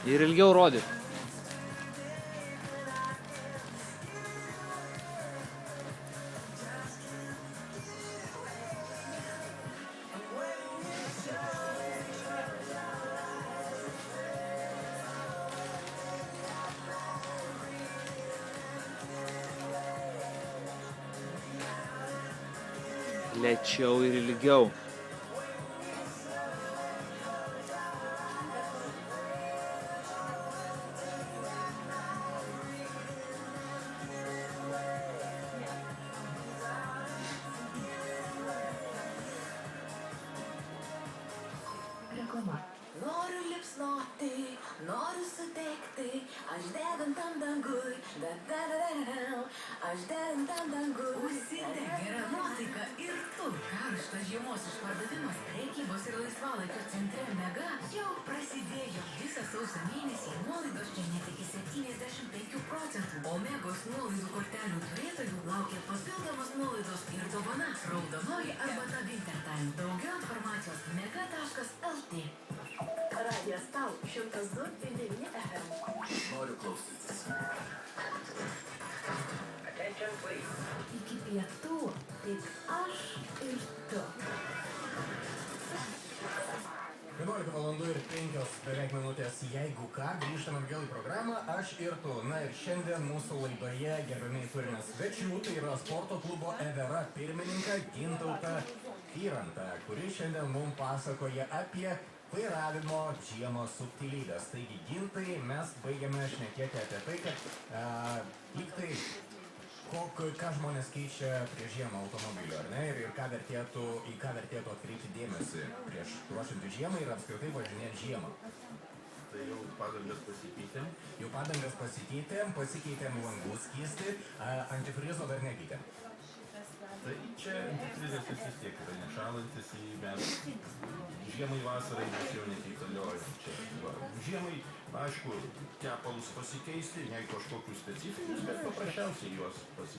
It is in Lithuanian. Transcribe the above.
Ir ilgiau rodyt. Lėčiau ir ilgiau. Reklama. Noriu liepsnoti, noriu sutekti, aš degantam dangui, aš degantam dangui. Užsideg gera nuotaika ir tu. Karštas žiemos išpardavimas prekybos ir laisvalaikio centre Mega jau prasidėjo. Visą sausio mėnesį nuolaidos čia net iki 75%. O Megos nuolaidų kortelių turėtojų laukia papildomos nuolaidos ir dovana. Raudonoji arbata Wintertime. Daugiau informacijos mega.lt. Radijas tau 102,9 FM. Noriu klausytis. Attention, please. Iki pietų tik aš ir tu. 11 valandų ir 5 beveik minutės. Jeigu ką, grįžtame atgal į programą Aš ir tu. Na ir šiandien mūsų laidoje gerbiamiai turime svečių. Tai yra sporto klubo Evera pirmininką Gintautą Fyrantą, kuris šiandien mums pasakoja apie vairavimo žiemą subtilybės. Taigi, Gintai, mes baigiame šnekėti apie tai, kad lyg tai ką žmonės keičia prieš žiemą automobilio, ar ne? Ir į ką vertėtų atkreipti dėmesį prieš ruošiantį žiemą ir apskritai važinėti žiemą. Tai jau padangas pasikeitėm. Pasikeitėm langų skystį, antifrizo dar nekeitėm. Tai čia antifrizas vis tiek yra nešalantis į metų. Žiemai vasarai mes jau nekeitaliojam čia. Žiemai, aišku, tepalus pasikeisti, ne kažkokius specifinius, bet paprasčiausiai juos pasikeisti.